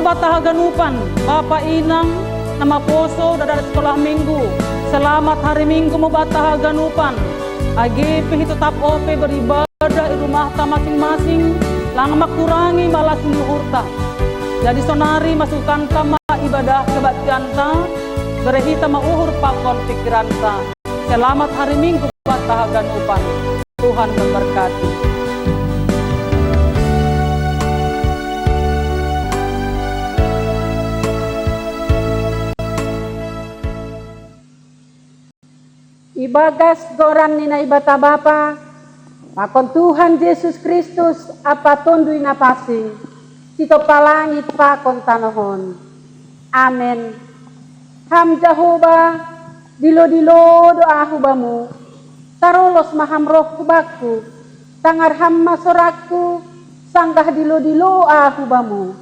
bataha ganupan, Bapak Inang, nama poso dari sekolah minggu. Selamat hari minggu mo bataha ganupan. AGP tetap OP beribadah di rumah ta masing-masing, lang makurangi malas luhurta. Jadi sonari masukkan tama ibadah kebaktian ta, berehita mauhur pakon pikiran ta. Selamat hari minggu bataha ganupan. Tuhan memberkati. Ibagas goran nina ibata Bapa, pakon Tuhan Yesus Kristus apa tundui napasi, sito palangit pakon tanohon. Amen. Ham Jehovah, dilo-dilo doa hubamu, tarolos maham roh kubakku, tangar ham masorakku, sanggah dilo-dilo ahubamu.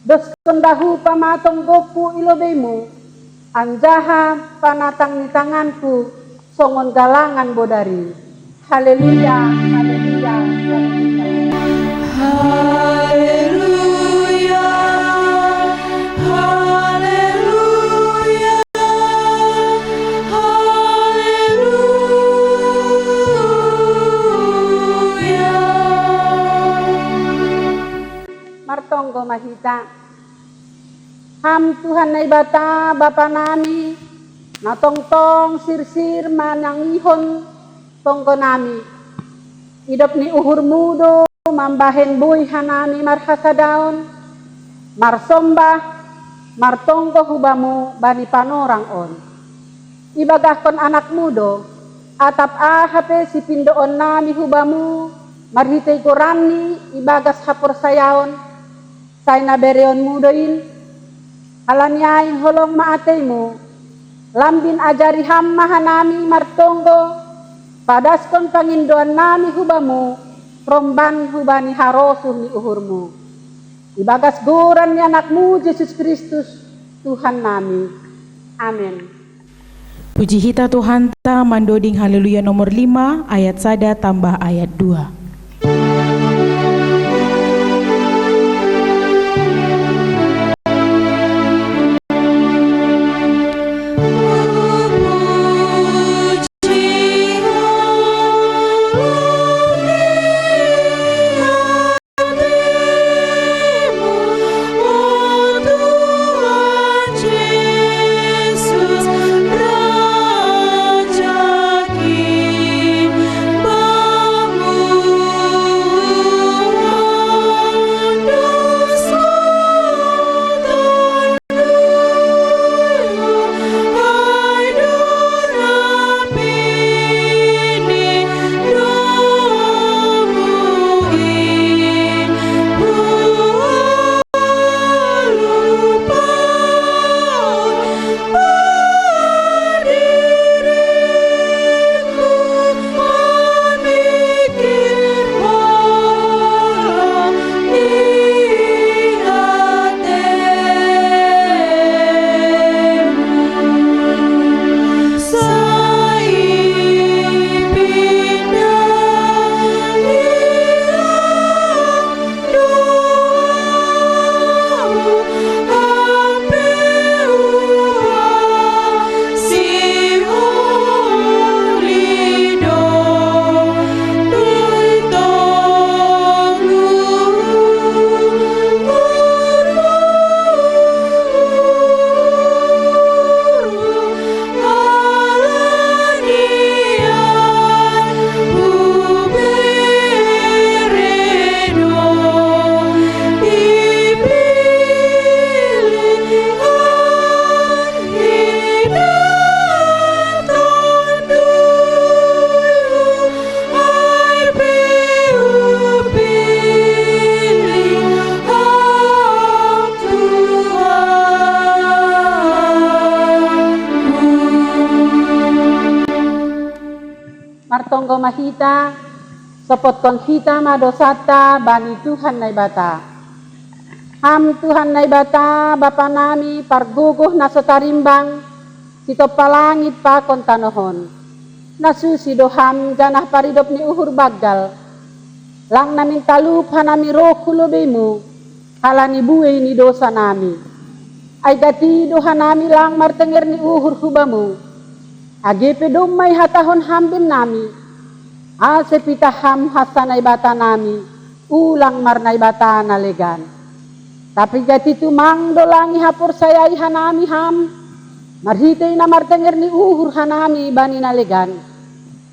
Dos kondahu pamatong goku ilobemu, anjaha panatang ni tanganku, songon galangan bodari. Haleluya, haleluya, haleluya. Haleluya, haleluya, haleluya. Martonggo mahita. Ham Tuhan na ibata Bapa nami, natongtong sirsir manangihon tonggo nami. Idop ni uhur mudo mambahen buy hanami marhasadaon, marsombah, martonggo hubamu bani panorang on. Ibagahkon anak mudo, atap ahape si pindoon nami hubamu, marhitay korani ibagas hapor sayaon, say nabereon mudoin, halanyay holong maatay mo, lambin ajari hammaha nami martonggo, padaskon pangindoan nami hubamu, romban hubani harosuh ni uhurmu. Ibagas goran ni anakmu Yesus Kristus, Tuhan nami. Amin. Puji hita Tuhan ta mandoding haleluya nomor 5 ayat 1 tambah ayat 2. Martonggo mahita, sopot kon hita madosata bani Tuhan na ibata. Ham Tuhan na ibata, Bapa nami, parguguh na sotarimbang, sito palangit pa kon tanohon. Nasusido ham janah paridop ni uhur bagal, lang namin talupa nami roh kulubemu, halani buhay ni dosa nami. Ay dati doha nami lang martenger ni uhur hubamu. Agi pedumay hatahon hambin nami. Ase pitaham hasanay bata nami. Ulang marnay bata nalegan. Tapi dati tumang dolangi hapor sayay hanami ham. Marhitay na martenger ni uhur hanami bani nalegan.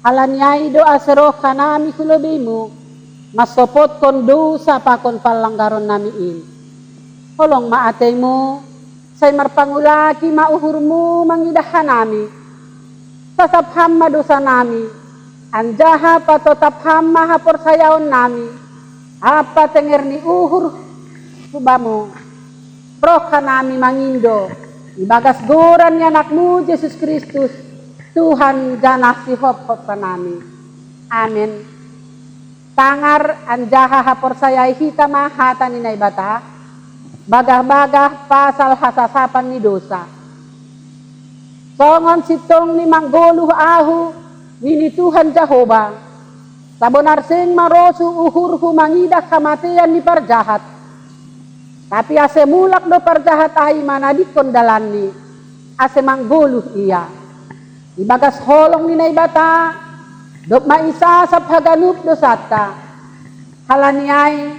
Halanyay do aseroh hanami kulobimu. Masopot kon dosa pa kon palanggaron namiin. Holong maatay mo, say marpangulaki mauhurmu mangidahan nami. Sasapham madosa nami, anjaha patotapham mahapor sayaon nami. Apa tenger ni uhur subamo, proka nami mangindo. Ibagas goran ni anakmu Yesus Kristus, Tuhan janah si hop-hop pa nami. Amen. Tangar anjaha hapor sayay hita mahata ni naibata, bagah-bagah pasal hasasapan ni dosa. Songon sitong ni manggoluh ahu, ni Tuhan Jehovah, sabonar sing marosu uhurhu mangidah kamatian ni parjahat. Tapi ase mulak do parjahat ay manadikon dalan ni, ase manggoluh iya. Ibagas holong ni naibata, dok maisa sa paganup dosata. Halaniay,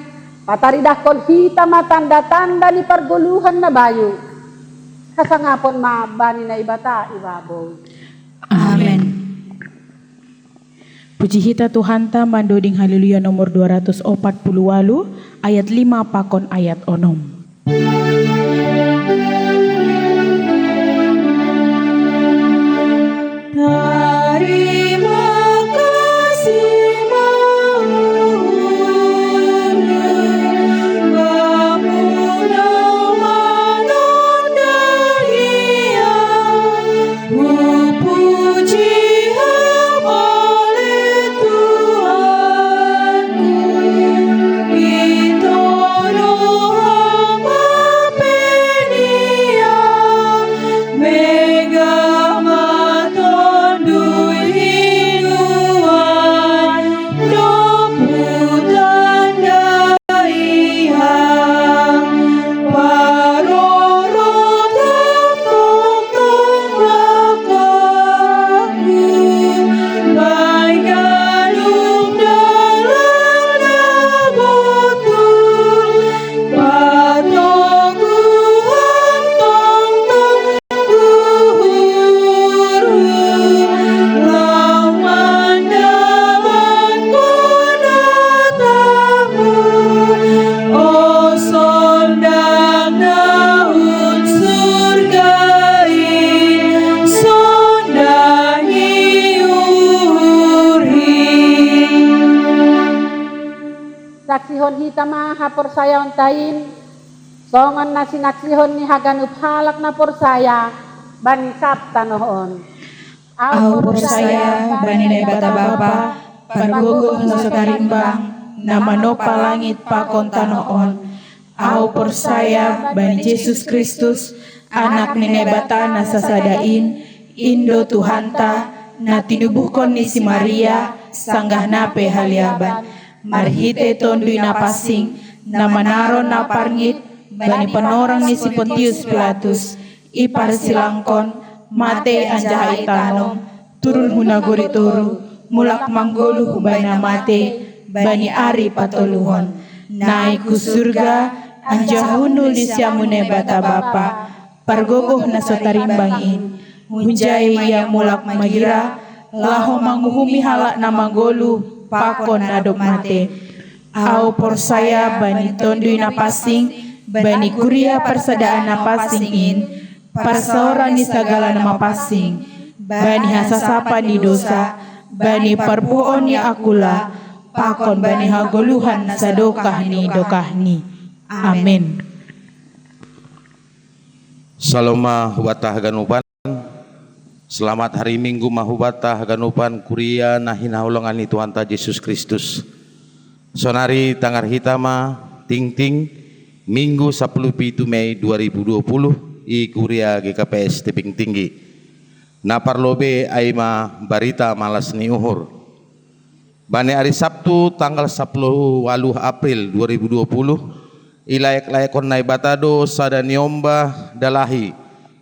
pataridah kon hita matanda-tanda ni parguluhan na bayo. Kasangapon mabani na ibata ibabaw. Amen. Puji hita Tuhan ta mandoding haleluya nomor 248 ayat 5 pakon ayat 6. Saksihon hita mahapor saya ontain, songon na sinaksihon ni haganup halak na por saya, bani sabta noon. Au por saya bani na bata bapa, pargugo sa tarimbang, na manopa langit pakon tanoon. Au por saya bani Jesus Kristus, anak ni nebata na sasadain, Indo Tuhanta, na tinubuhkon ni si Maria, sanggah nape haliaban. Marhite tondui na pasing, na manaron na parngit, bani panorang ni si Pontius Pilatus, ipar silangkon, mate anjaha itanom, turun hunaguri turu, mulak manggolu hubay na mate, bani ari patoluhon, naik ku surga, anjahunul di siamune bata bapa, pargogoh na sotarimbangin, hunjay yang mulak magira, laho manguhumi halak na manggolu, pakon adop mate. Au por saya bani tondui na pasing, bani kuria persadaan na pasing in, parsaora ni sagala nama pasing, bani hasasapa ni dosa, bani parpuon ni akula, pakon bani hagoluhan sa dokahni. Amin. Saloma hubatah ganupan. Selamat hari Minggu mahubata ganupan kuria nahin haulungan ni Tuhan ta Yesus Kristus. Sonari tanggar hitama ting Minggu 17 Mei 2020 i kuria GKPS Tebing Tinggi. Na parlobe aima barita malas ni uhur. Bane hari Sabtu tanggal 10 April 2020 ilayak-layakon nai batado sada niomba dalahi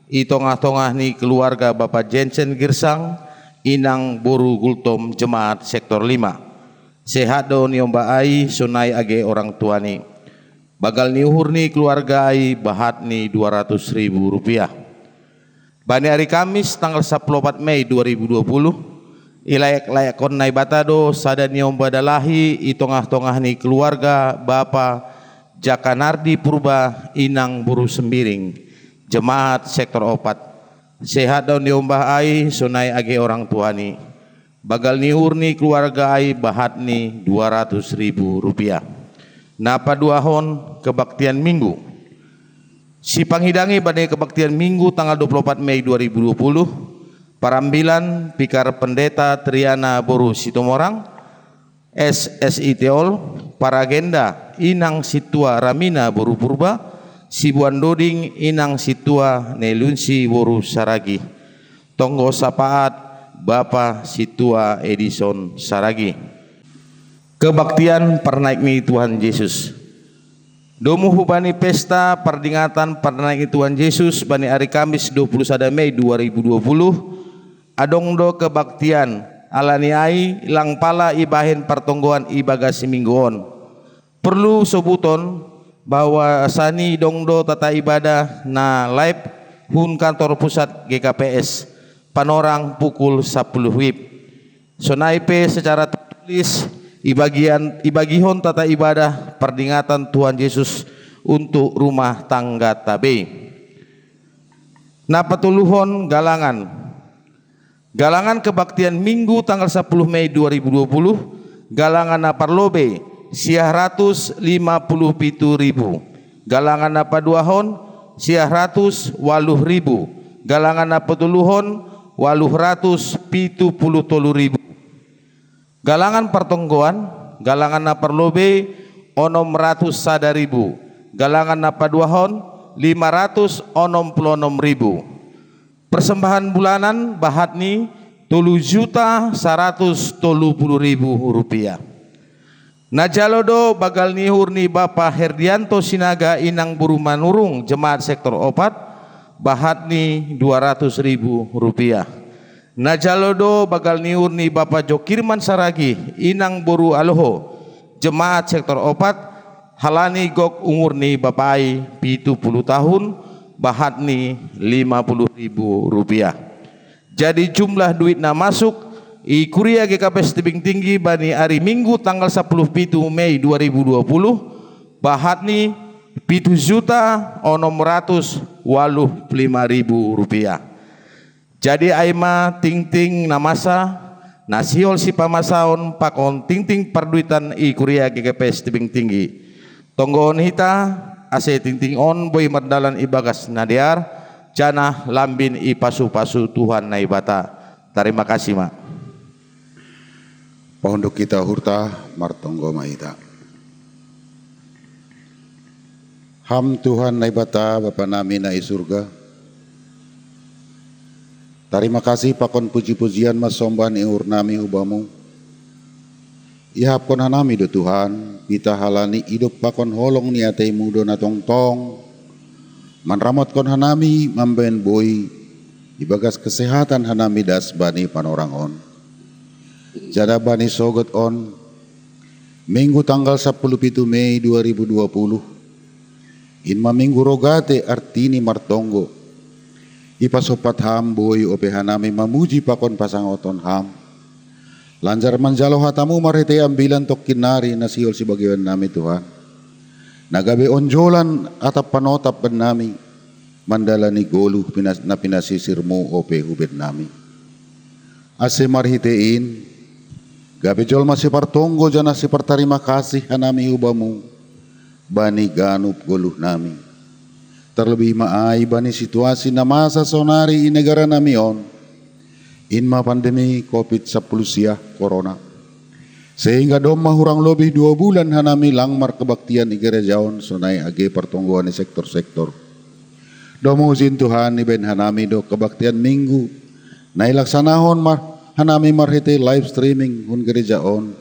i tongah-tongah ni keluarga Bapak Jensen Girsang inang boru gultom jemaat sektor 5. Sehat do niomba ai sunai age orang tuani. Bagal ni uhur ni keluarga ai bahat ni 200.000 rupiah. Bani hari Kamis tanggal 14 Mei 2020 ilayak-layakon nai batado sada niomba dalahi i tongah-tongah ni keluarga Bapa Jakanardi Purba inang buru sembiring jemaat sektor 4. Sehat daun niomba ai sunai age orang tuani. Bagal ni uhur ni keluarga ai bahat ni 200.000 rupiah. Napa duahon kebaktian minggu. Si panghidangi pada kebaktian minggu tanggal 24 Mei 2020 parambilan pikar pendeta Triana Boru Sitomorang SSI Teol para agenda inang situa Ramina Boru Purba Sibuan Doding inang situa Nelunsi Boru Saragi tonggo sapaat Bapa situa Edison Saragi. Kebaktian pernaikmi Tuhan Yesus. Domu hubani pesta perdingatan pernaikmi Tuhan Yesus bani hari Kamis 21 Mei 2020 adong do kebaktian alani ai lang pala ibahin pertonggoan ibaga simingguon. Perlu sebuton bahwa sani dong do tata ibadah na live hun kantor pusat GKPS Panorang pukul 10 WIB. Sonaipe secara tertulis ibagihon tata ibadah perdingatan Tuhan Yesus untuk rumah tangga tabe. Napatuluhon galangan kebaktian minggu tanggal 10 Mei 2020 galangan naparlobe siah 157.000 galangan napaduahon siah 180.000 galangan napatuluhon 870.000 galangan pertonggoan galangan naparlobe 600.000 galangan napaduahon 566.000 persembahan bulanan bahat ni 3.130.000 rupiah. Najalodo bagal nihur ni Bapak Herdianto Sinaga inang buru manurung jemaat sektor 4 bahat ni 200.000 rupiah. Najalodo bagal niur ni Bapak Jokirman Saragi inang boru aloho jemaat sektor 4 halani gok umur ni Bapak ai 70 tahun bahat ni 50.000 rupiah. Jadi jumlah duit na masuk i kuria GKPS Tebing Tinggi bani hari Minggu tanggal 10 Mei 2020 bahat ni 7.685.000 rupiah. Jadi aima ting-ting namasa nasiol si pamasaon pakon ting-ting perduitan i kuria GKPS Tebing Tinggi. Tonggoon hita ase ting-ting on boy merdalan ibagas nadiar jana lambin i pasu-pasu Tuhan naibata. Terima kasih mak. Pondok kita hurta martonggo maita. Ham Tuhan naibata Bapa nami na isurga. Terima kasih pakon puji-pujian masomban iur nami ubamu. Ihap kon hanami do Tuhan, kita halani hidup pakon holong ni atei mudo na tong-tong. Manramot kon hanami mamben boy, ibagas kesehatan hanami das bani panorang on. Jada bani sogot on, Minggu tanggal 10 Mei 2020, inma minggu rogate artini martonggo. Ipasopat ham boy ope hanami mamuji pakon pasangoton ham. Lanjar manjalo hatamu marite ambilan tok kinari nasiol si bagian nami Tuhan. Nagabe onjolan atap panotap ben nami mandala ni golu na pinasisirmu ope hubed nami. Ase marhitein gabe jol masih partonggo jana si pertarima kasih hanami ubamu bani ganup goluh nami. Terlebih maai bani situasi na masa sonari i negara namion inma pandemi COVID-10 siah corona sehingga doma hurang lebih 2 bulan hanami langmar kebaktian i gerejaon sonai age pertonggoan i sektor-sektor. Domo uzin Tuhan iben hanami do kebaktian minggu na ilaksanahon hanami marhite live streaming hun gerejaon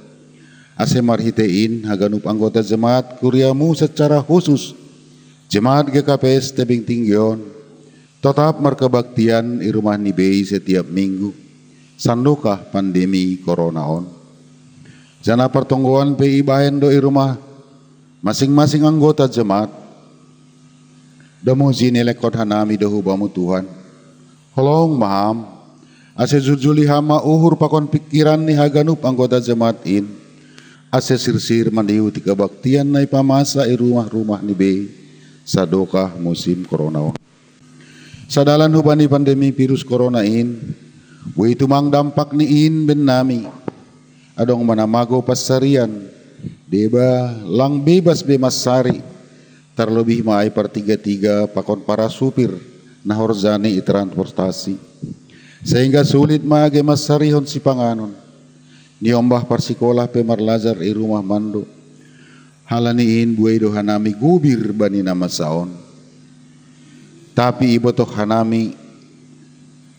ase marhitein haganup anggota jemaat kuriamu secara khusus jemaat GKPS Tebing Tinggion tetap merkebaktian di rumah nibei setiap minggu sandukah pandemi coronaon jana pertonggoan PI bahen do i rumah masing-masing anggota jemaat damu zine lekot hanami dohu bamu Tuhan holong maham ase jujuli hama uhur pakon pikiran ni haganup anggota jemaat in ase sirsir mandiu tika baktian nai pamasa i rumah-rumah nibei sadokah musim corona. Sadalan hubani pandemi virus corona in, wei tumang dampak ni in ben nami. Adong manamago pasarian, deba lang bebas bemasari, terlebih maay pertiga-tiga pakon para supir na horzani transportasi. Sehingga sulit maage masarihon si panganon. Niombah parsikolah pemarlajar i rumah mando. Halaniin buay do hanami gubir bani nama saon. Tapi ibotok hanami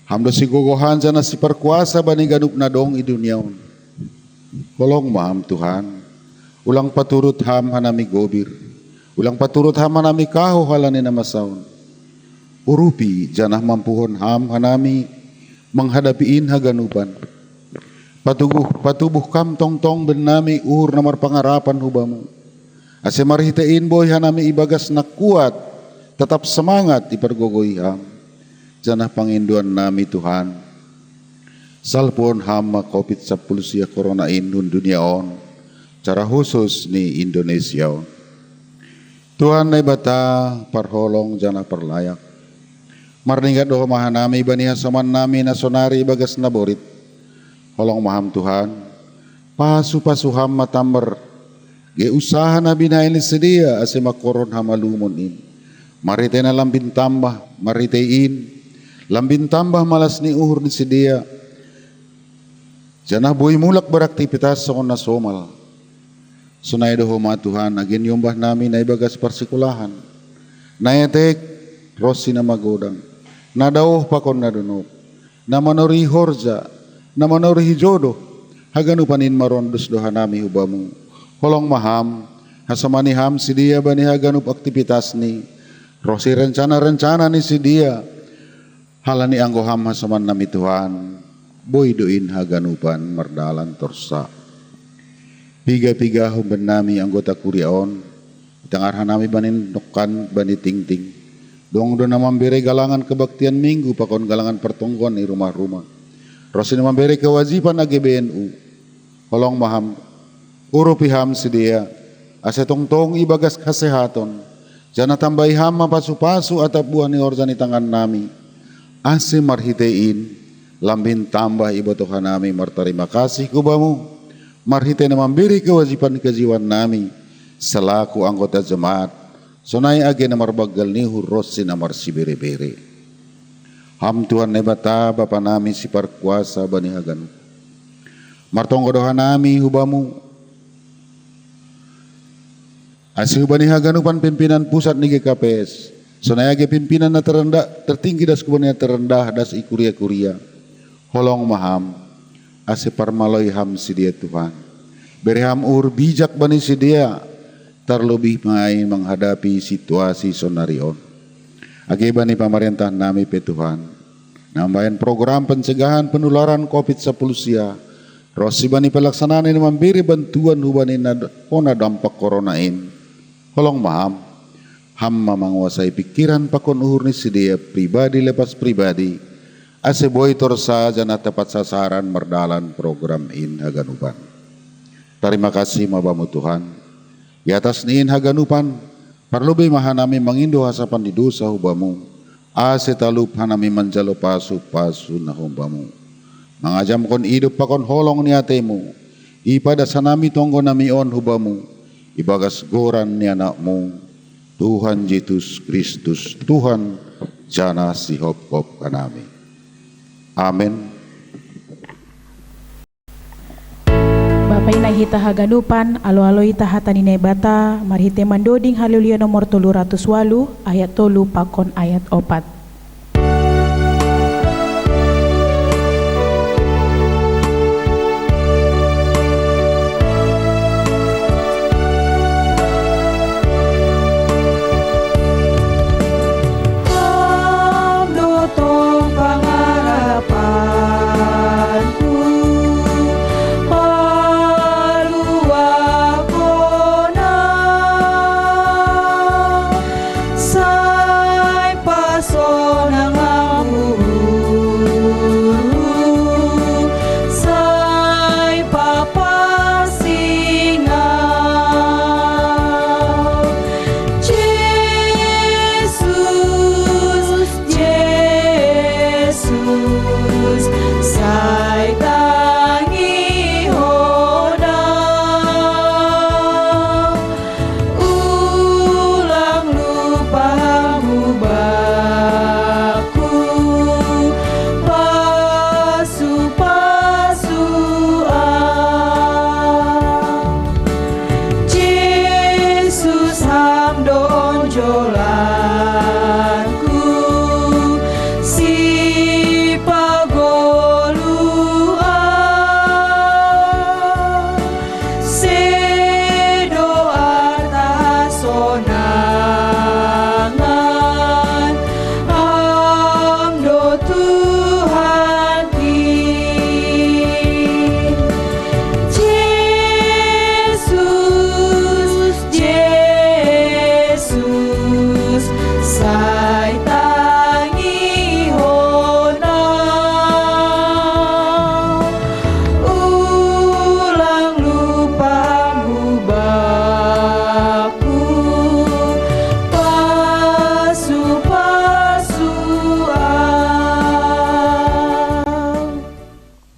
hamdo si gogohan jana si perkuasa bani ganup nadong i duniaon. Kolong maham Tuhan. Ulang paturut ham hanami gobir. Ulang paturut ham hanami kaho halani nama saon. Urupi janah mampuhon ham hanami menghadapiin haganupan. Patubuh kam tong-tong benami uhur namar pangarapan hubamu. Ase marhitein boy hanami ibagas na kuat, tetap semangat ipergogoi ham. Janah panginduan nami Tuhan. Salpon hama COVID-19 corona indun dunia on, cara khusus ni Indonesia on. Tuhan nai bata parholong janah perlayak. Marningat doh mahanami bani hasaman nami nasonari ibagas naborit. Holong maham Tuhan, pasu ham matamber, ge usaha na binain sedia ase makoron hamalumon in. Marite na lambin tambah, maritein, lambin tambah malas ni uhur ni sedia. Janah boy mulak beraktivitas sa na somal. Sunay doho ma Tuhan, agin yombah namin na ibagas parsikulahan. Nayatek, rosi na magodang, nadauh pakon na dunok, na manori horja, na manori jodoh haganupanin marondos do hanami hubamu holong maham hasamani ham si dia bani haganup aktivitas ni rosi rencana ni si dia halani anggo ham hasaman nami Tuhan boy doin haganupan mardalan torsa piga-piga humben nami anggota kuriaon tangar hanami banin nokan bani ting-ting dong do namam bere galangan kebaktian minggu pakon galangan pertonggon di rumah-rumah Rosin memberi kewajiban agi BNU. Holong maham urupiham sedia ase tongtong ibagas kesehatan. Jana tambahi ham pasu-pasu atap buah ni orzani tangan nami. Ase marhitein lambin tambah ibotohan nami marterima kasih kubamu. Marhite na memberi kewajiban kejiwan nami selaku anggota jemaat. Sonai agi na marbagal ni hurrosin amar si bere-bere. Ham Tuhan nebata Bapa nami si perkuasa bani hagan. Martonggo doha nami hubamu. Asih bani haganupan pimpinan pusat ni GKPS. Sonayage pimpinan na terendah tertinggi das kubania terendah das ikuria-kuria. Holong maham. Asih parmaloi ham si dia Tuhan. Berham ur bijak bani si dia. Terlebih main menghadapi situasi sonarion. Agi bani pemerintah nami pe Tuhan. Nambahan program pencegahan penularan COVID-19 Rosi bani pelaksanaan ini memberi bantuan hubani na dampak corona in. Holong maham. Hamma menguasai pikiran pakon uhur ni sedia pribadi lepas pribadi. Ase boy torsa jana tepat sasaran merdalan program in haganupan. Terima kasih mabamu Tuhan. Di atas niin haganupan. Parlubi mahanami mangindo hasapan di dosa hubamu. Ase talup hanami manjalo pasu-pasu na hubamu. Mangajam kon hidup pakon holong ni atemu. Ipada sanami tonggo nami on hubamu. Ibagas goran ni anakmu. Tuhan Yesus Kristus. Tuhan jana si hop-hop kanami. Amin. Bapak ina hita haganupan, alo-alo ita hatanine bata, marhite mandoding haleluya nomor 308 ayat 3 pakon ayat 4.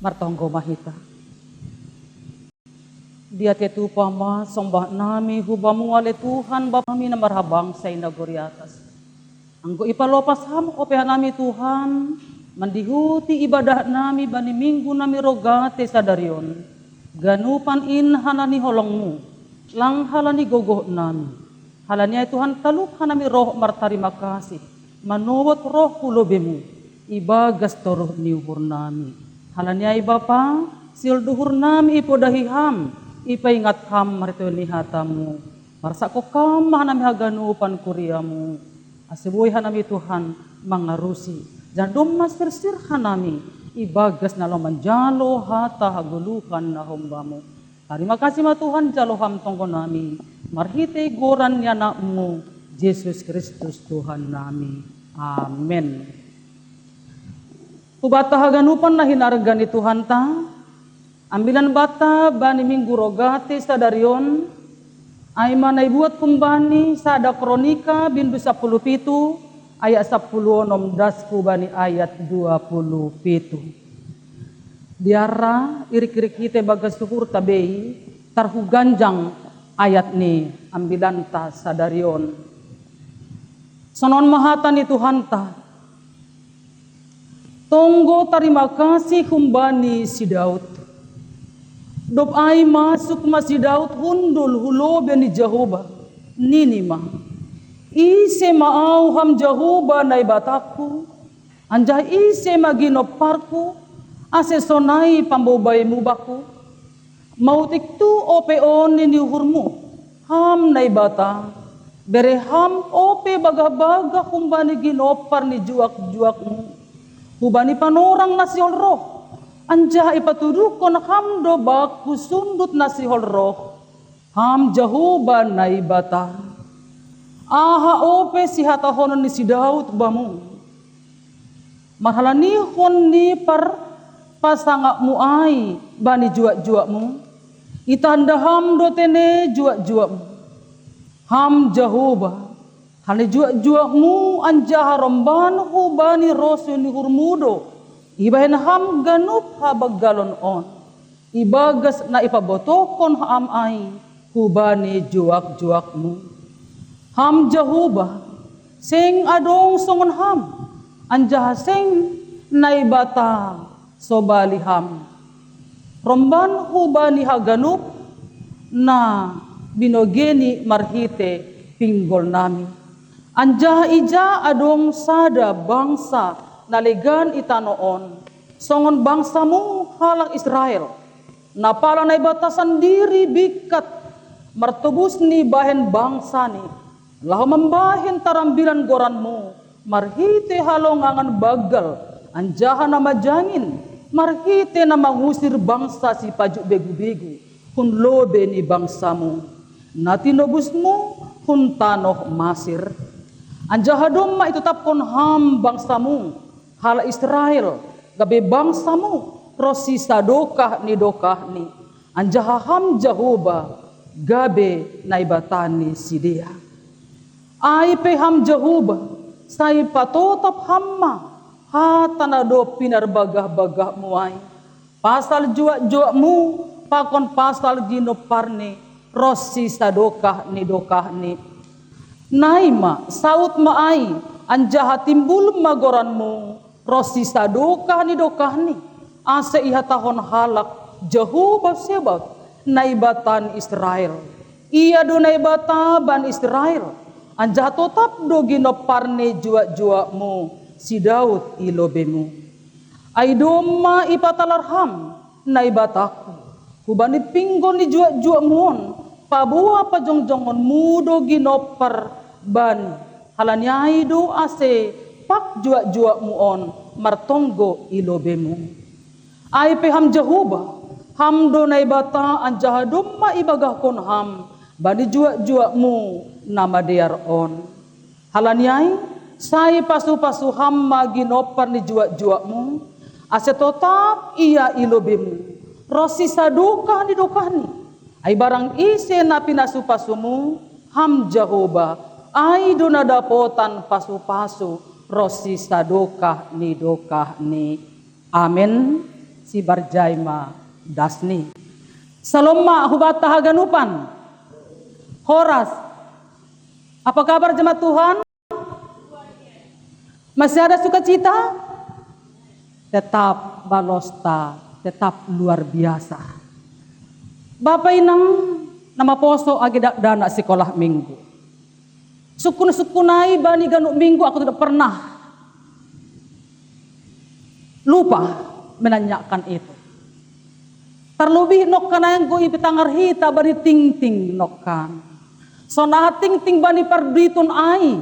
martonggo mahita. Dia tetu pama sombah nami hubamu ale Tuhan Bapa kami na marhabang sa inaguri atas. Anggo ipalopas ham opehan nami Tuhan, mandihuti ibadah nami bani minggu nami rogate sadarion. Ganupan in hanani holongmu, lang halani gogoh nami. Halanya Tuhan talup hanami roh martarima kasih, manuwat roh kulobemu, ibagas toruh niuhur nami. Halanya Bapa, silduhur nami ipodahiham, ipaingat ham marito nihatamu. Marsa ko kam hanami haganupan kuriamu. Asibuhay hanami Tuhan mangarusi. Jadom mastersir hanami ibagas na manjalo hata hagulukan na humbamu. Terima kasih ma Tuhan jalo ham tonggo nami. Marhite goran ya nakmu Yesus Kristus Tuhan nami. Amen. Ubata haganupan na hinarga ni Tuhan ta. Ambilan bata bani minggu rogate sadarion. Ay manay buat kumbani sada kronika bindu 17 ayat 10 das kubani ayat 27. Diara irik-irik kita bagas suhur tabei tarhu ganjang ayat ni ambilan ta sadarion. Sonon mahatan ni Tuhan ta. Tonggo terima kasih kumbani si Daud. Dop ay masuk masih Daud hundul hulo beni Jehovah nini ma ise maaw ham Jehovah na ibataku anjah ise maginoparku ase sonai pambobay mubaku mautik tu opeon nini hurmu ham na ibata bere ham ope baga-baga kumbani ginopar ni juak-juakmu hubani panorang nasiol roh anjah ipatuduk kon hamdo baku sundut nasihol roh ham Jehovah na ibata aha ope si hatahonon ni si Daud bamu mahalani hon ni par pasangak mu ai bani juak-juakmu itanda ham do tene juak-juakmu ham Jehovah hane juak-juakmu anjah romban hu bani rosu ni hurmudo ibahin ham ganup habag galon on. Ibagas na ipabotokon ham ay hubani juak-juakmu. Ham Jehovah, sing adong songon ham. Anjah sing naibata sobali ham. Romban hubani haganup na binogeni marhite pinggol nami. Anjah ija adong sada bangsa naligan itanoon, songon bangsamu halang Israel, napala na batasan diri bikat, martubus ni bahen bangsa ni, lahu membahen tarambilan goranmu, marhite halongangan bagal, anjahan na majangin, marhite na mangusir bangsa si pajuk begu-begu, kun lobe ni bangsamu, natinobusmu kun tanoh masir, anjahadom ma itutapkon ham bangsamu, hala Israel, gabe bangsamu, rosi sadokah ni anjahaham Jehovah, gabe naibatani si dia. Ay peham Jehovah, say patotap hamma, hatanado pinarbagah-bagah muay. Pasal juak-juakmu, pakon pasal ginoparni, rosi sadokah ni. Naima, saut maay, anjaha timbul magoranmu, rosi sadokah ni, ase ihatahon halak, Jehovah Sebaot, naibatan Israel. Ia do naibata ban Israel, anjaha totap do ginoparne juak-juakmu, si Daud ilobemu. Ay doma ipatalarham, naibataku, hubani pinggon ni juak-juakmuon, pabuha pajongjongon mudo ginopar ban, halanyai do ase pak juak-juakmu on martonggo ilobemu. Ay peham Jehovah, ham do naibata anjaha dumma ibagah kon ham, bani juak-juakmu nama dear on. Halanyai, say pasu-pasu ham maginopar ni juak-juakmu, ase totap iya ilobemu. Rosi sadukah ni dokahni, ay barang ise na pinasu-pasumu, ham Jehovah, ay do nadapotan pasu-pasu, rosi sadokah ni. Amen. si Barjaima Dasni. Saloma hubata haganupan. Horas. Apa kabar jemaat Tuhan? Masih ada sukacita? Tetap balosta, tetap luar biasa. Bapak inang nama poso agi dana sekolah minggu. Sukun-sukunai bani ganuk minggu aku tidak pernah lupa menanyakan itu. Terlebih nokkan yang gue ipitangar hita bani ting-ting nokkan. Sonah ting-ting bani parditun ai.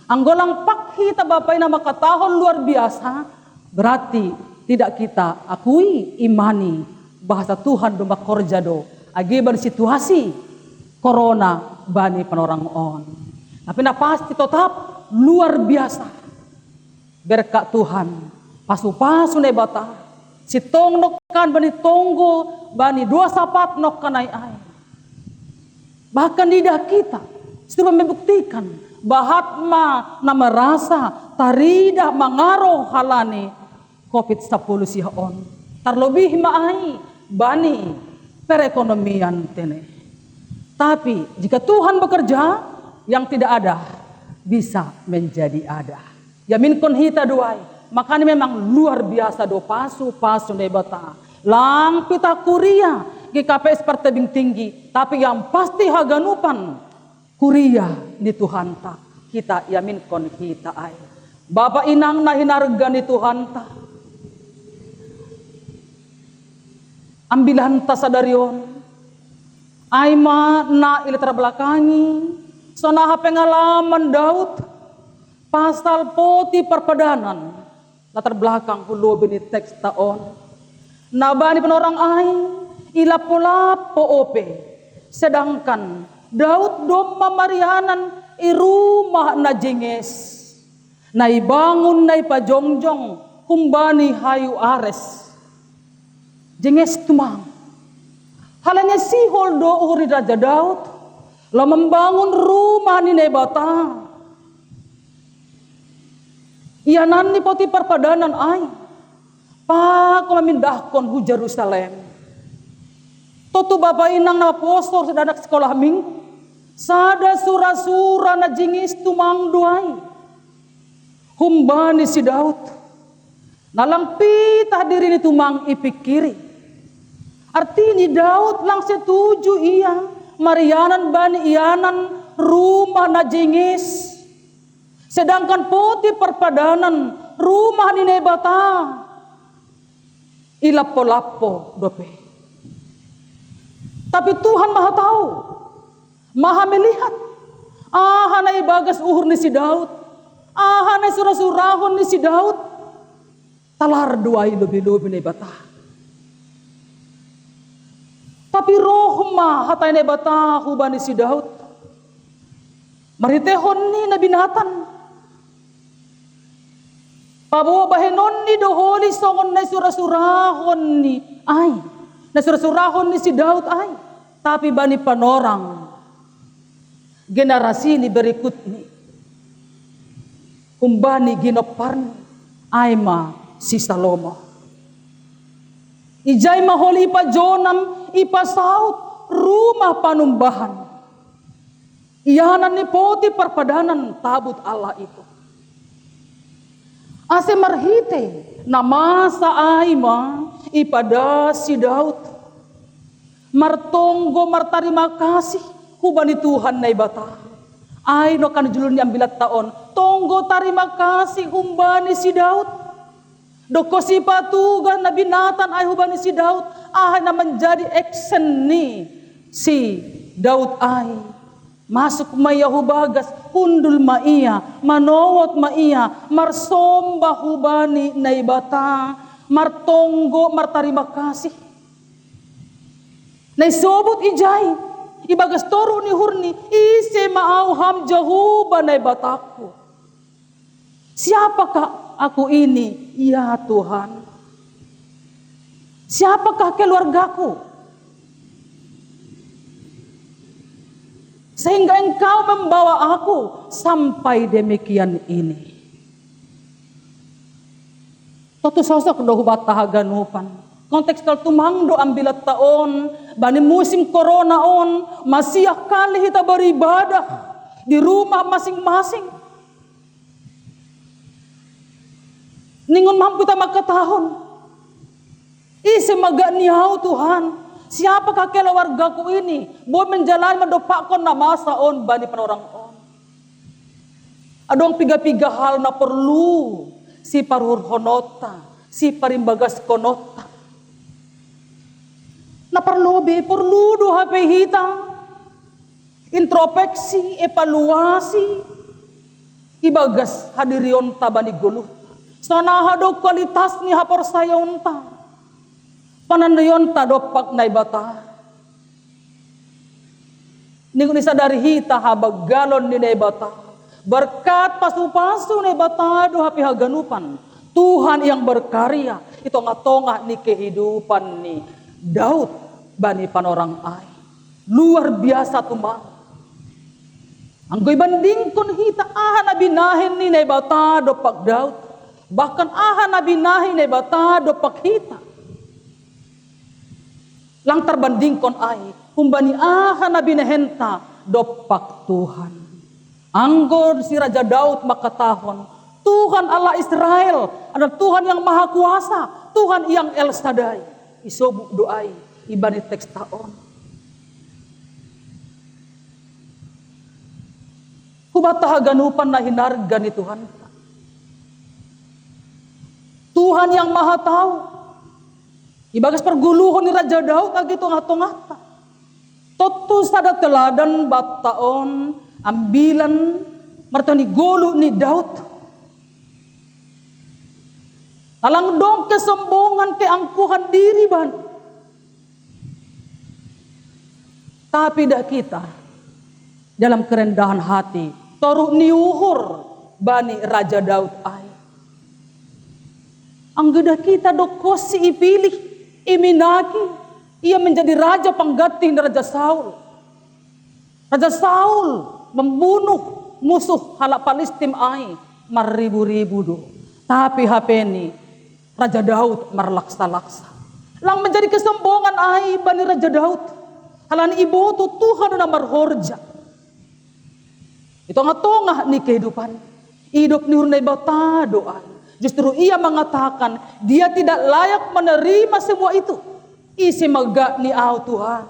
Anggolang pak hita bapak nama katahon luar biasa. Berarti tidak kita akui imani bahasa Tuhan domba korjado. Akibat situasi corona bani penorang on. Tapi na pasti tetap luar biasa. Berkat Tuhan. Pasu-pasu ne bata. Si tong nokkan bani tonggo bani dua sapat nokkan ai. Bahkan lidah kita sudah membuktikan bahatma na merasa tarida mengaruh halani COVID-10 sihon. Terlebih maai bani perekonomian tene. Tapi jika Tuhan bekerja, yang tidak ada bisa menjadi ada. Yamin kon hita duai. Makanya memang luar biasa do pasu nebata. Lang pita kuria GKPS pertebing tinggi. Tapi yang pasti haganupan kuria di Tuhan ta. Kita yamin kon hita ay. Bapak inang na hinarga ni Tuhan ta. Ambilan ta sadarion. Aima na ilitra belakangi. Sonaha pengalaman Daud. Pasal poti perpadanan. Latar belakang hulo bini teks taon. Nabani penorang aing. Ilapo-lapo ope. Sedangkan Daud doma marianan irumah na jenges. Naibangun na ipajongjong. Kumbani hayu ares. Jenges tumang. Halanya si holdo uri Raja Daud. Lah membangun rumah ni nebata. Ianan ni poti perpadanan ay. Pak memindahkan hu Jerusalem. Tutu bapak inang na postor sedadak sekolah minggu. Sada sura-sura na jingis tumang duay. Humbani si Daud. Nalang pitah diri ni tumang ipikiri. Artinya Daud lang setuju iya. Marianan bani ianan rumah na jingis. Sedangkan poti perpadanan rumah ni nebata. Ilapo-lapo dope. Tapi Tuhan maha tahu. Maha melihat. Hanay bagas uhur ni si Daud. Hanay surah-surahon ni si Daud. Talar duay lobi-lobi nebata. Tapi rohma hatay nebata hubani si Daud. Maritehon ni na binatan. Pabawa bahenon ni doholi songon na surah-surahon ni ay. Na surah-surahon ni si Daud ay. Tapi bani panorang. Generasi ni berikut ni. Umbani ginoparni. Ay ma si Salomo. Ijay maholi pa Jonam ipasaut rumah panumbahan. Iyanan ni poti perpadanan tabut Allah itu. Ase marhite na masa aima ipada si Daud. Martonggo martarima kasih hubani Tuhan na ibata. Ay no kan julun yang bilat taon. Tonggo tarima kasih humbani si Daud. Doko si patugan na binatan ay hubani si Daud. Na menjadi eksen ni si Daud ay. Masuk maya hubagas, hundul maiya, manowot maiya, marsomba hubani na ibata, martonggo, martarima kasih. Naisobot ijay, ibagas toro ni hurni, ise maauham jahuba na ibataku. Siapakah aku ini? Ya Tuhan. Siapakah keluargaku? Sehingga engkau membawa aku sampai demikian ini. Totu sosok dohu batahaganupan. kontekstal tumangdo ambilat taon, bani musim corona on, masih kali kita beribadah di rumah masing-masing. Ningon mampu kita makatahon. Isi maga niyaw Tuhan. Siapakah keluargaku ini? Boleh menjalani mendopakon na masa on bani panorang on. Adong piga-piga hal na perlu si parhur honota, si parimbagas konota. Na perlu do HP hita. Introspeksi, evaluasi, ibagas hadirion tabani guluh. Sana hado kualitas ni hapor sayon ta. Pananayon ta dopak na ibata. Ningon isa dari hita habag galon ni naibata. Berkat pasu-pasu naibata do hapi haganupan. Tuhan yang berkarya. Ito nga tonga ni kehidupan ni Daud bani panorang ay. Luar biasa tumang. Ang goy banding kon hita aha na binahin ni naibata dopak Daud. Bahkan aha na binahin naibata dopak hita. Lang terbanding kon ay kumbani aha na binahenta dopak Tuhan. Anggor si Raja Daud makatahon, Tuhan Allah Israel adalah Tuhan yang maha kuasa, Tuhan yang El Shaddai. Isobuk doai ibani teks taon. Kubataha ganupan na hinarga ni Tuhan. Tuhan yang maha tahu. Ibagas perguluhon ni Raja Daud agito ngato-ngata. Totu sada teladan bataon ambilan martani gulu ni Daud. Alang dong kesombongan keangkuhan diri ban. Tapi dah kita dalam kerendahan hati toru niuhur bani Raja Daud ay. Anggeda kita dokosi ipilih iminaki ia menjadi raja pengganti Raja Saul. Raja Saul membunuh musuh halak Palestin ay maribu-ribu do. Tapi hapeni Raja Daud merlaksa-laksa. Lang menjadi kesombongan ay bani Raja Daud. Halani ibu tu Tuhan na marhorja. Ito nga tongah ni kehidupan. Hidup ni hurnay bata doa. Justru ia mengatakan dia tidak layak menerima semua itu. Isi maga ni au Tuhan.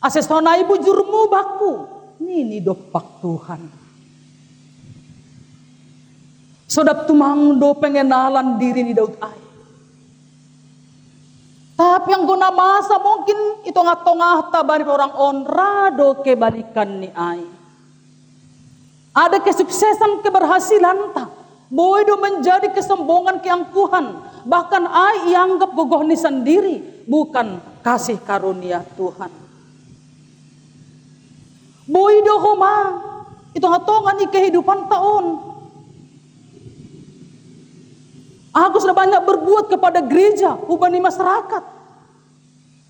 Asesona ibu jurmu baku. Nini dopak Tuhan. Sodap tumangdo pengenalan diri ni Daud ay. Tapi yang guna masa mungkin itu ngatong tabari orang onrado kebalikan ni ay. Ada kesuksesan keberhasilan tak. Boy do menjadi kesombongan keangkuhan. Bahkan ay ianggap gogoh ni sendiri. Bukan kasih karunia Tuhan. Boy do homa. Itu ngatongan ni kehidupan taon. Aku sudah banyak berbuat kepada gereja. Ubani masyarakat.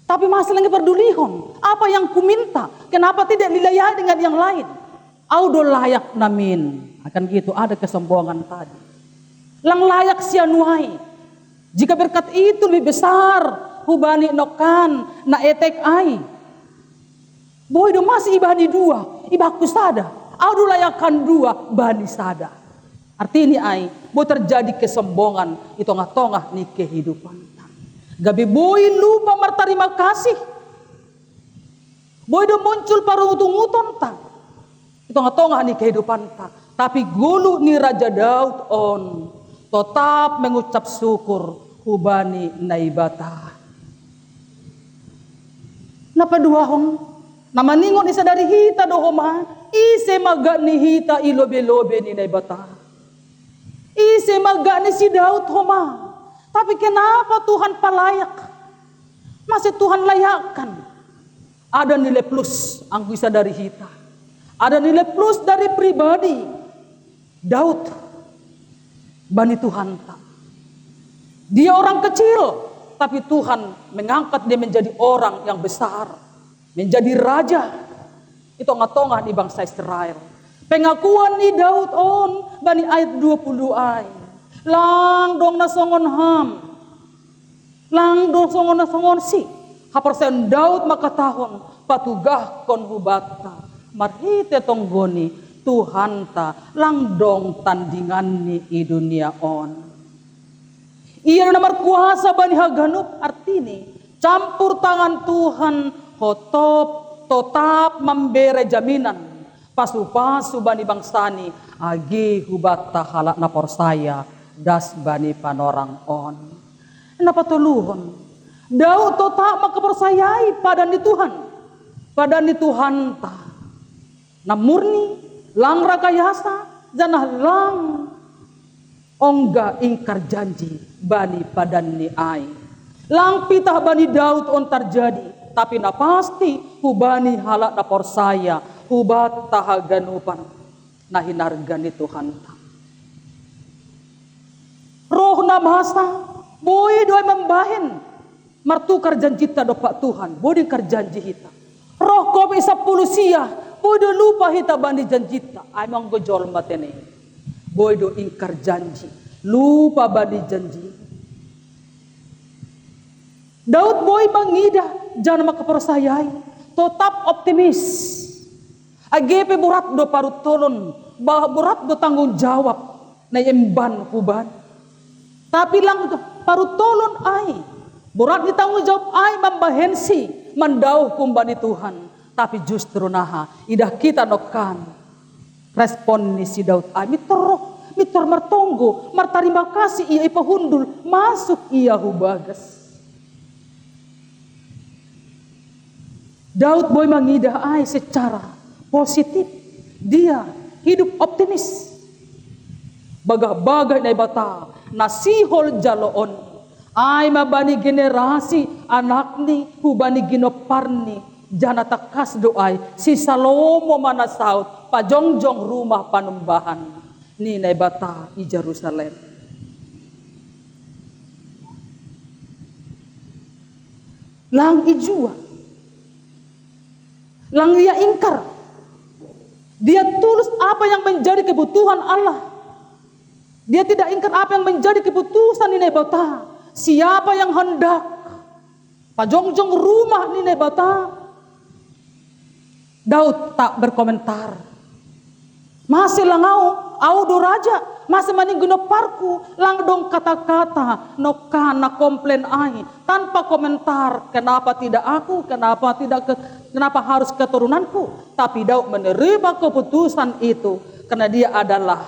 Tapi masalahnya perdulihon. Apa yang ku minta? Kenapa tidak dilayani dengan yang lain? Audo layak namin. Akan gitu ada kesombongan tadi. Lang layak sianuai. Jika berkat itu lebih besar. Hubani nokan na etek ai. Boy do masih ibani dua. Ibaku sada. Audo layakan dua bani sada. Artinya ai. Boy terjadi kesombongan. Itu tongah ni kehidupan. Gabi boy lupa martarima kasih. Boy do muncul paru utung-uton tak. Itu tongah ni kehidupan tak. Tapi gulu ni Raja Daud on tetap mengucap syukur hubani naibata. Napa duahon? Nama ningon isa dari hita dohoma. Ise maga ni hita ilobe-lobe ni naibata. Ise maga ni si Daud homa. Tapi kenapa Tuhan palayak? Masih Tuhan layakkan. Ada nilai plus ang bisa dari hita. Ada nilai plus dari pribadi. Daud, bani Tuhan tak. Dia orang kecil, tapi Tuhan mengangkat dia menjadi orang yang besar, menjadi raja. Itu ngatongah di bangsa Israel. Pengakuan ni Daud on, bani ayat 20 ay. Lang dong nasongon ham. Lang do songon si. Hapersen Daud makatahon patugah kon hubata. Marhite tonggoni Tuhan ta lang dong tandingan ni i dunia on. Ia na markuasa bani haganup artini campur tangan Tuhan tetap memberi jaminan pasu-pasu bani bangsani agi hubata halak na porsaya das bani panorang on. Napa tuluhon Daud tetap makapersayai pada ni Tuhan ta na murni lang rakayasa janah lang ongga ingkar janji bani padan ni ai. Lang pitah bani Daud on terjadi, tapi na pasti hubani halak na porsaya, hubat tahaganupan na hinarga ni Tuhan ta. Roh na masa, boy doy membahin, martukar janji ta do Pak Tuhan, boy ingkar janji hita. Roh kopi 10 siah, boy do lupa hita bani janji ta, ay mang gojol matene. Boy do ingkar janji, lupa bani janji. Daud boy mangidah, jangan makapersayai, tetap optimis. Agepe burat do parutolon, bah burat do tanggung jawab na emban huban. Tapi lang do parutolon ay, burat di tanggung jawab ay membahensi, mandauh kumbani Tuhan. Tapi justru naha, idah kita nokan respon ni si Daud ay mitor martonggo, martarima kasih ia ipahundul, masuk ia hubagas. Daud boy mangidah ay secara positif. Dia hidup optimis. Bagah-bagah na ibata nasihol jaloon ay mabani generasi anak ni hubani ginoparni jana takas doay si Salomo manasaut pajongjong rumah panumbahan ni na ibata i Jerusalem. Lang ijua lang ia ingkar. Dia tulus apa yang menjadi kebutuhan Allah. Dia tidak ingkar apa yang menjadi keputusan Nini Bata. Siapa yang hendak pajongjong rumah Nini Bata. Daud tak berkomentar. Masih langau, audo raja, masih maningguno parku, langdong kata-kata, nokana komplain ai, tanpa komentar, kenapa tidak aku, kenapa harus keturunanku. Tapi Daud menerima keputusan itu, karena dia adalah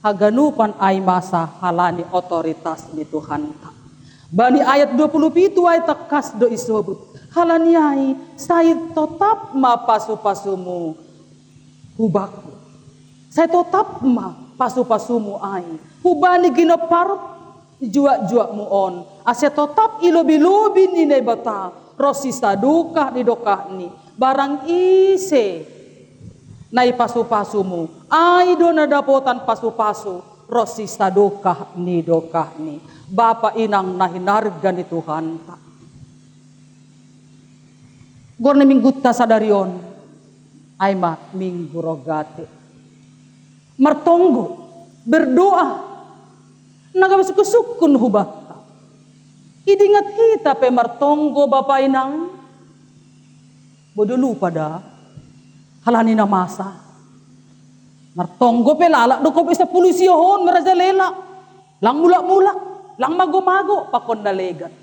haganupan ai masa halani otoritas ni Tuhan. Bani ayat 27 ayat tekas do isobut, halani ai, saya tetap ma pasu-pasumu hubaku. Saya tetap ma pasu-pasumu ai. Hubani ginoparut jua-jua muon. Asia tetap ilobi-lobi ni nebata. Rosi sadukah di dokah ni. Barang ise nai pasu-pasumu. Ai do nadapotan pasu-pasu. Rosi sadukah ni dokah ni. Bapa inang nahinarga ni Tuhan. Gorne minggu ta sadarion. Ai ma minggu rogate. Martonggo, berdoa, nagasukun hubata. Idingat kita pe martonggo Bapak inang, bodo lupa dah, halani na masa. Martonggo pe lalak do ko isa pulisyohon meraja lela, lang mulak-mulak, lang mago-mago pakon dalegan.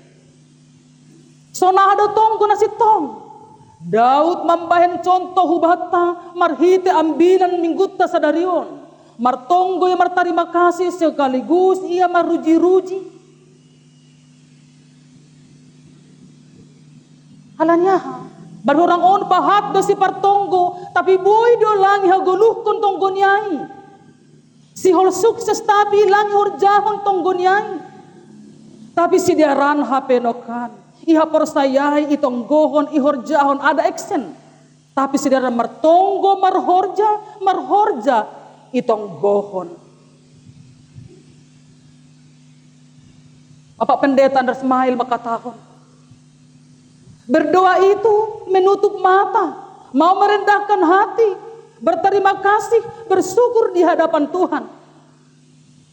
So nahado tonggo na si tong. Daud mambahen contoh hubata, marhite ambilan mingguta sa darion. Martonggo yang martarima kasih sekaligus ia maruji-ruji. Halanya baru orang on bahat do si partonggo, tapi boy do langi haguluh kon tonggo niai. Si hol sukses tapi langi horjahon tonggo niai. Tapi si diaran HP nokan, iha persayai itonggohon ihorjahon ada action. Tapi si diaran martonggo marhorja itong gohon. Bapak Pendeta Andres Mail makatahon, berdoa itu menutup mata, mau merendahkan hati, berterima kasih, bersyukur di hadapan Tuhan.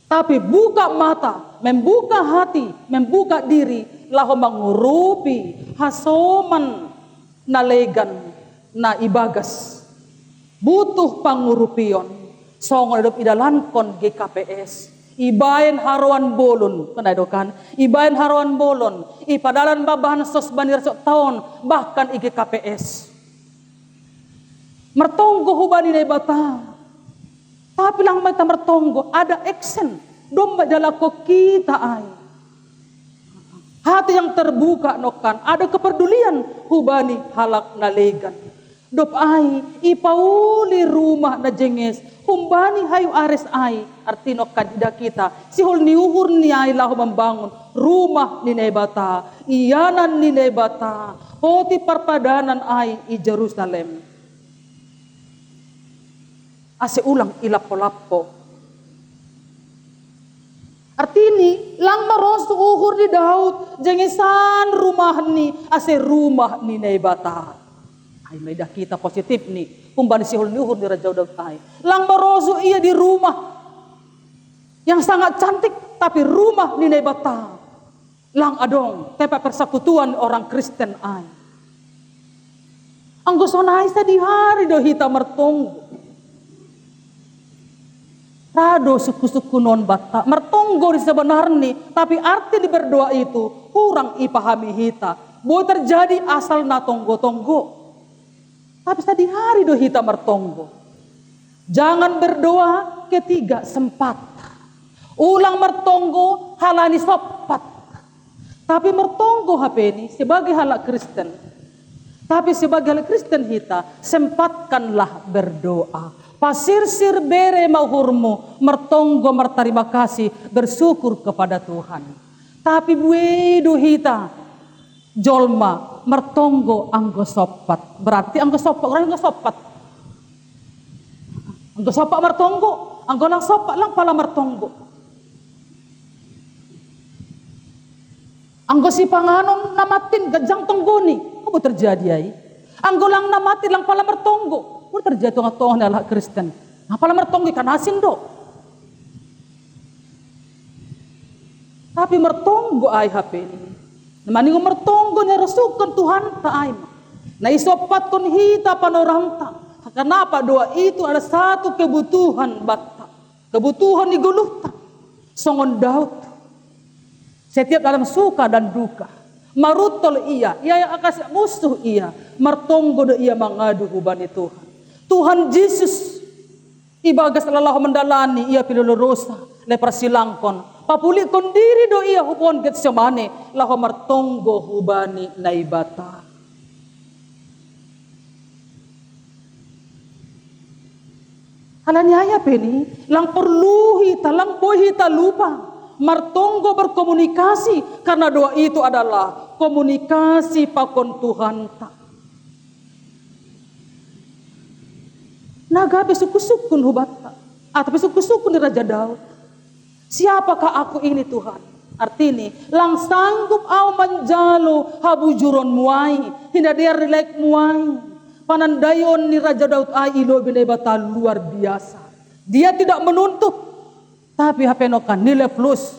Tapi buka mata, membuka hati, membuka diri, laho mangurupi hasoman nalegan na ibagas. Butuh pangurupion. Songon edop idalankon GKPS. Ibayan haruan bolon. Kan? Ibayan haruan bolon. Ipadalan babahan sos banir sok tahun. Bahkan IGKPS. Mertonggo hubani na ibata. Tapi lang may mertonggo. Ada action. Domba jalako kita ay. Hati yang terbuka nokan. Ada kepedulian hubani halak nalegan. Dop ay. Ipauli rumah na jenges. Humbani hayu ares ay, artino kadida kita. Sihol niuhur ni ay lahu membangun rumah ni nebata, iyanan ni nebata, hoti perpadanan ay i Jerusalem. Ase ulang ilapo-lapo. Artini, lang marosu uhur ni Daud, jengesan rumah ni, ase rumah ni nebata. Ay may kita positif ni. Kumbani sihul niuhur ni Raja Daud ay. Lang marosu ia di rumah yang sangat cantik, tapi rumah ni nebata. Lang adong tempat persekutuan orang Kristen ay. Anggo sonai sa di hari do hita mertonggo. Rado suku-suku non bata. Mertonggo di sebenarnya, tapi arti di berdoa itu kurang ipahami hita. Boleh terjadi asal na tonggo-tonggo. Tapi tadi hari do hita mertonggo. Jangan berdoa ketiga sempat. Ulang mertonggo halani sopat. Tapi mertonggo HP ini sebagai halak Kristen. Tapi sebagai halak Kristen hita sempatkanlah berdoa. Pasir-sir bere mahurmu mertonggo berterima kasih bersyukur kepada Tuhan. Tapi buedo hita jolma mertonggo anggo sopat. Berarti anggo sopat orang anggo sopat. Anggo sopat mertonggo, anggo lang sopat lang pala mertonggo. Anggo si panganon namatin gajang tonggoni, apa terjadi ay? Anggo lang namatin lang pala mertonggo, apa terjadi nga toh na lah Kristen. Nga pala mertonggo ikan asin do. Tapi mertonggo ay HP ini. Namani mertonggo niya rasukan Tuhan taay. Na isopat kon hita panoranta. Kenapa doa itu ada satu kebutuhan bata. Kebutuhan diguluhta. Songon Daud. Setiap dalam suka dan duka. Marutol ia yang akan musuh ia. Mertonggo do ia mengadu hubani Tuhan. Tuhan Yesus. Ibagas lalah mendalani ia pilulurosa. Lepersilangkon. Papuli kondiri do ia hubon Getsemane laho mertonggo hubani naibata. Halanya peni lang perlu hita lang boy hita lupa mertonggo berkomunikasi karena doa itu adalah komunikasi pakon Tuhan ta. Naga besuk-sukun hubata atau besuk-sukun di Raja Daud. Siapakah aku ini Tuhan? Artinya, lang sanggup au manjalo habujuron muai, hinadir rilek muai. Panandayon ni Raja Daud ay ilo binebata luar biasa. Dia tidak menuntut, tapi hapenokan nilai plus.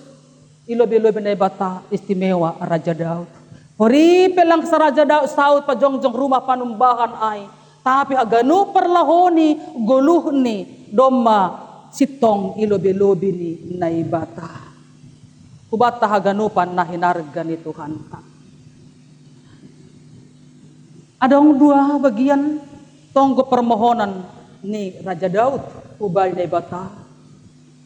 Ilo binebata istimewa Raja Daud. Horipe lang sa Raja Daud saud pajongjong rumah panumbahan ay. Tapi agano perlahoni guluhni doma sitong ilobi-lobi ni naibata. Kubata haganupan na hinarga ni Tuhan. Adong dua bagian tonggo permohonan ni Raja Daud ubay naibata.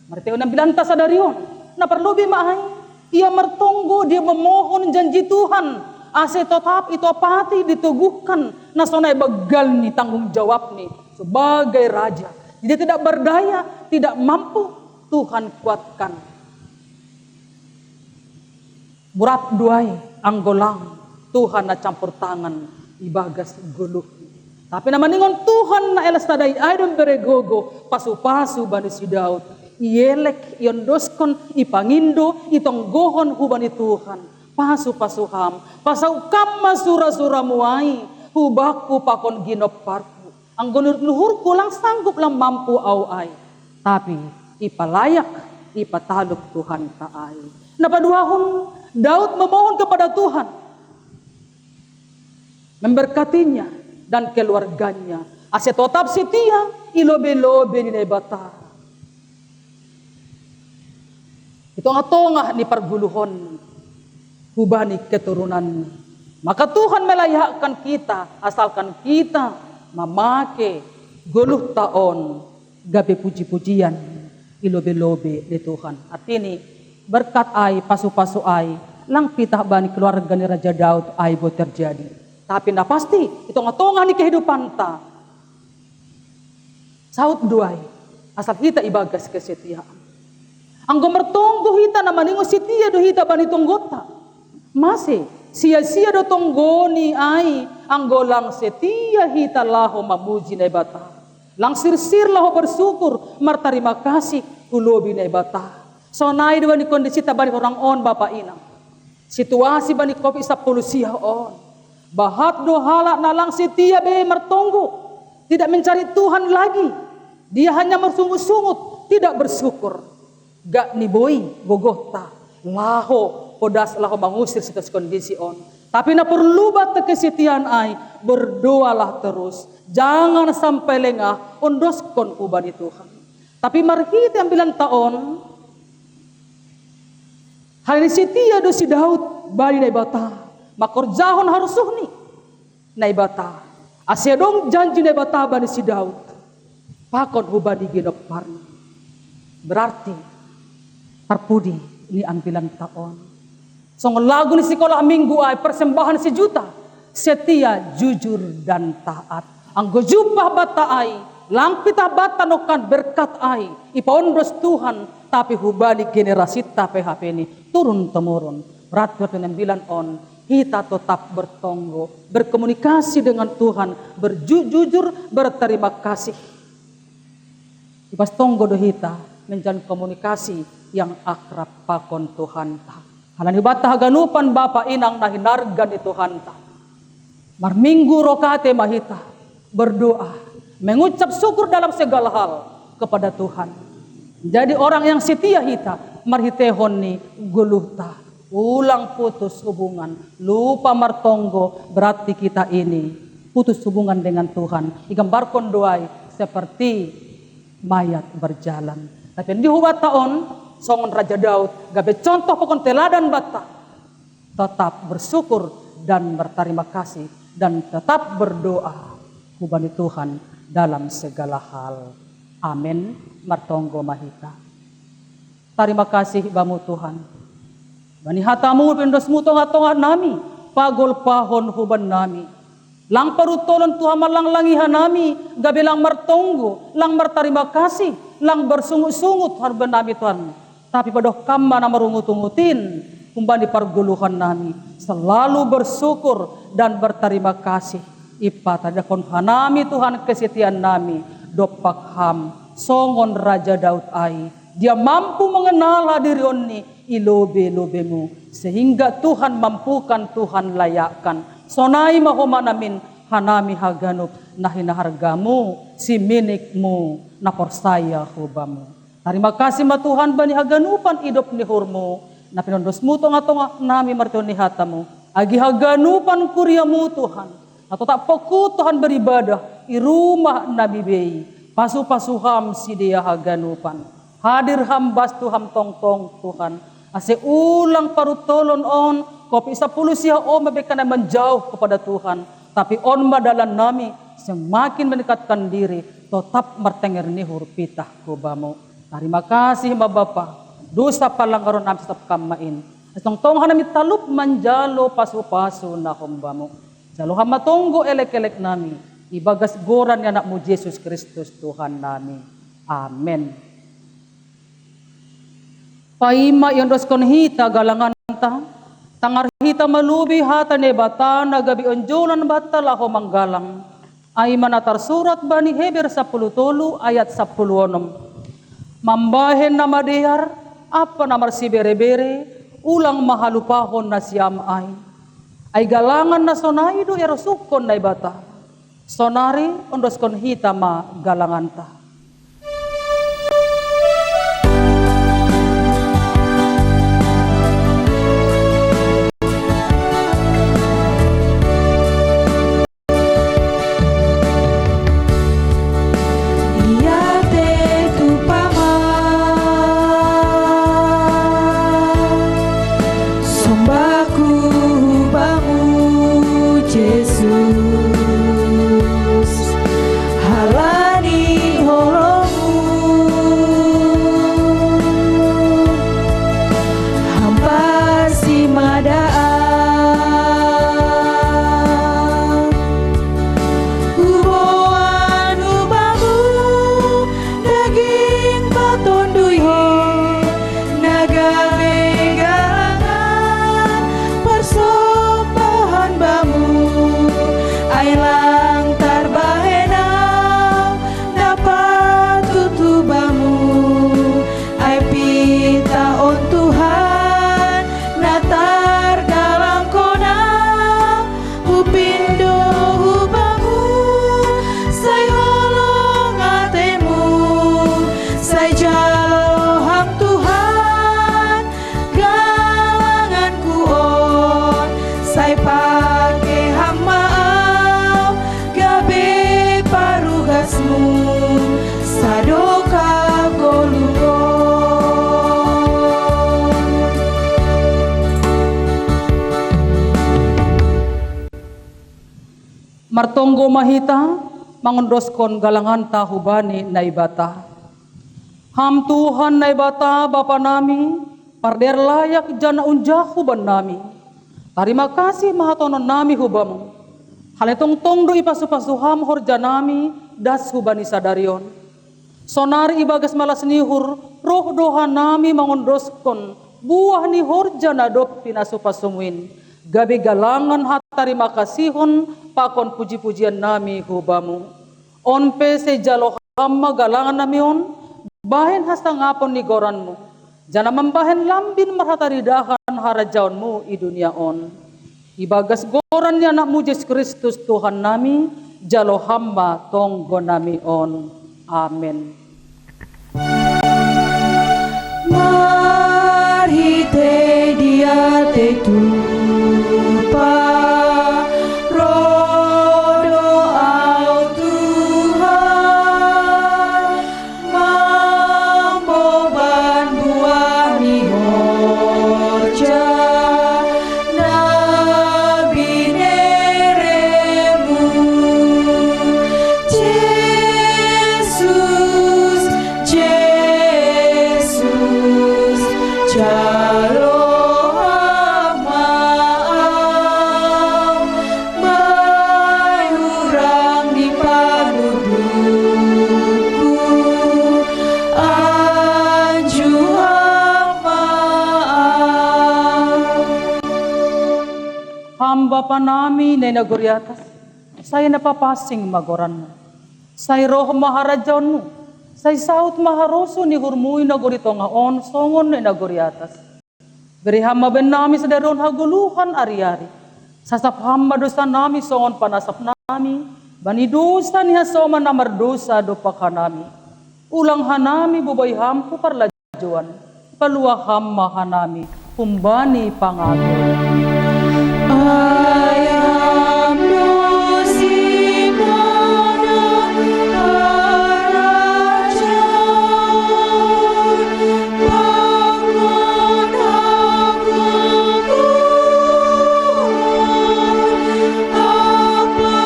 Marteo nang bilanta sa darion na perlubi maay. Ia mertonggo dia memohon janji Tuhan. Ase tetap itu pati diteguhkan na sonay bagal ni tanggung jawab ni sebagai raja. Dia tidak berdaya, tidak mampu, Tuhan kuatkan. Burat duai, anggolang, Tuhan na campur tangan, ibagas guluh. Tapi namaningon Tuhan na elastaday aydon beregogo, pasu-pasu bani si Daud. Ielek, iondoskon, ipangindo, itonggohon hubani Tuhan. Pasu-pasuham, pasaukam masura-sura muai, hubaku pakon ginopar. Ang luhur ko lang sanggup lang mampu ay. Tapi ipalayak, ipatalok Tuhan taay. Napaduahon Daud memohon kepada Tuhan, memberkatinya dan keluarganya. Ase tetap setia, ilobe-lobe ni bata. Ito nga tongah ni parguluhon, hubani keturunan. Maka Tuhan melayakan kita, asalkan kita memake 10 tahun gabi puji-pujian, ilobe-lobe ni Tuhan. Artinya berkat ay, pasu-pasu ay, lang pitah bani keluarga ni Raja Daud ay bo terjadi. Tapi na pasti, ito nga tongah ni kehidupan ta. Saud duay, asal kita ibagas kesetiaan. Ang gumertonggo hita na maningo setia do hita bani tonggota. Masih, sia-sia do tonggoni ay, ang golang setia hita laho mamuji na ibata. Lang sirsir laho bersyukur, martarima kasih, ulobi na ibata. So naay do ni kondisi tabani orang on Bapak Inang. Situasi bani kopi sa polusia on. Bahat do halak na lang setia be mertonggo. Tidak mencari Tuhan lagi. Dia hanya bersungut-sungut, tidak bersyukur. Gak niboi gogota. Laho podas laho mangusir sitas kondisi on. Tapi na perlu bata kesetiaan ay berdoalah terus. Jangan sampai lengah ondoskon ubani Tuhan. Tapi marhit yang 9 tahun hal ini setia do si Daud bali na ibata. Makorjahon harus suhni na ibata. Asedong janji na ibata bani si Daud. Pakon hubani ginok parni. Berarti parpudi ini ang 9 tahun. So lagu ni sekolah minggu ay persembahan 1 juta. Setia, jujur dan taat. Ang gojupah bata ay langpita bata nokan berkat ay ipaondos Tuhan tapi hubani generasi ta PHP ini turun temurun. Berarti yang 9 on kita tetap bertonggo, berkomunikasi dengan Tuhan, berjujur, berterima kasih. Ipas tonggo do hita menjalin komunikasi yang akrab pakon Tuhan ta. Halani bata haganupan Bapa Inang nahinargan ni Tuhan ta. Marminggu rokate mahita berdoa, mengucap syukur dalam segala hal kepada Tuhan. Jadi orang yang setia hita marhitehon ni guluta. Ulang putus hubungan, lupa martonggo, berarti kita ini putus hubungan dengan Tuhan. Igambarkon doai seperti mayat berjalan. Tapi di hubat tahun songon Raja Daud gabe contoh pokon teladan bata. Tetap bersyukur dan berterima kasih dan tetap berdoa hubani Tuhan dalam segala hal. Amin. Martonggo mahita. Terima kasih bamu Tuhan. Bani hatamu pendosmu tonga-tonga nami, pagol pahon huban nami. Lang parutolon Tuhan malang langihan nami, gabi lang martonggo, lang martarima kasih, lang bersungut-sungut harban nami Tuhan. Tapi padoh kamba na marungut-ungutin, kumbani parguluhan nami, selalu bersyukur dan berterima kasih. Ipatadakon hanami Tuhan kesetiaan nami, dopak ham, songon Raja Daud ai. Dia mampu mengenal hadirion ni ilobe-lobemu sehingga Tuhan mampukan, Tuhan layakkan. Sonai mahomanamin hanami haganuk nahinahargamu si minikmu na porsaya hubamu. Terima kasih ma Tuhan bani haganupan idop ni hurmu na pinondosmu tonga-tonga nami martion ni hatamu. Agi haganupan kuryamu Tuhan. Atau tak poku Tuhan beribadah i rumah Nabi Bei. Pasu-pasuham si dia haganupan. Hadir hambas Tuhan tong-tong Tuhan. Ase ulang parutolon on. Kopi 10 siya o mabekana menjauh kepada Tuhan. Tapi on madalan nami. Semakin mendekatkan diri. Tetap mertenger ni hurpitah kubamu. Terima kasih ma Bapa. Dosa palanggaron nami tetap kamain. Tong-tong hanami talup manjalo pasu-pasu na kumbamu. Jalo hamatonggo elek-elek nami. Ibagas goran ni anakmu Yesus Kristus Tuhan nami. Amen. Paima yondoskon hita galangan ta. Tangar hita malubi hata ne bata nagabi onjolan bata laho manggalang. Ay manatar surat bani Heber 10 ayat 10. Mambahen na madehar apa namar si bere-bere ulang mahalupahon na siyam ay galangan na sonai do erosukon na ibata. Sonari ondoskon hita ma galangan ta. Hai pake hama au gabe parugasmu sadoka golugo. Martonggo mahita mangondoskon galangan tahubani naibata. Ham Tuhan naibata Bapa nami, parder layak jana unjah huban nami. Terima kasih mahatonon nami hubamu. Haletong tongdo ipasu-pasu ham horja nami das hubani sadarion. Sonari ibagas malas nihur roh doha nami mangondoskon buah ni horja nadop pinasupasumuin. Gabi galangan hatarima kasihon pakon puji-pujian nami hubamu. Onpe sejalo hama galangan nami on, bahen hasta ngapon ni goranmu. Jana membahen lambin marhatari dahan harajaunmu i dunia on. Ibagas goran ni anakmu Yesus Kristus Tuhan nami, jalo hamba tonggo nami on. Amen. Mari te dia te tupa rodo au Tuhan mamboban buah ni horja nabi neremu Jesus Jesus jalo maaf mai urang di panuduku anju maaf. Hamba pa nami na naguri atas, saya napapasing magoran mo. Say roh maharajaon mo, say saut maharoso ni hurmui naguri tongaon, songon na naguri atas. Beri hamba ben nami sadaron haguluhan ari-ari. Sasap hamba dosa nami songon panasap nami, bani dosa ni hasoma na mardosa dopak hanami. Ulang hanami bubay hampu parlajuan, paluah hamba hanami, pumbani pangago. Ayam dosi mana harajan bangun aku apa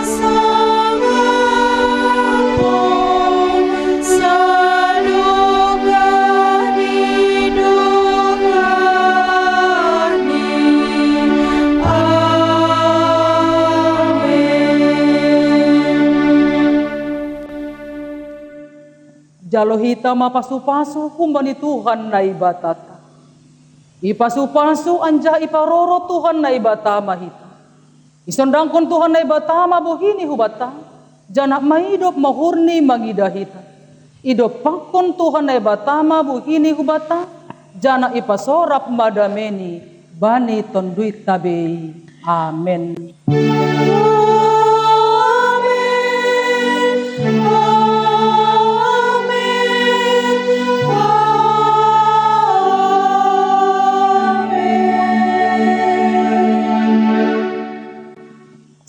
sangapun sadogani dogani. Jalo hita mapasu-pasu kumbani Tuhan na ibatata. Ipasu-pasu anja iparoro Tuhan na ibata mahita. Isondangkon Tuhan na ibata mabuhini hubata. Janak maidop mahurni mangidahita. Idop pakon Tuhan na ibata mabuhini hubata. Janak ipasorap madameni bani tonduit tabei. Amen.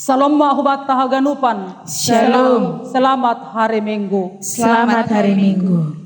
Salam mahubat tahaganupan. Shalom. Selamat hari Minggu. Selamat hari Minggu.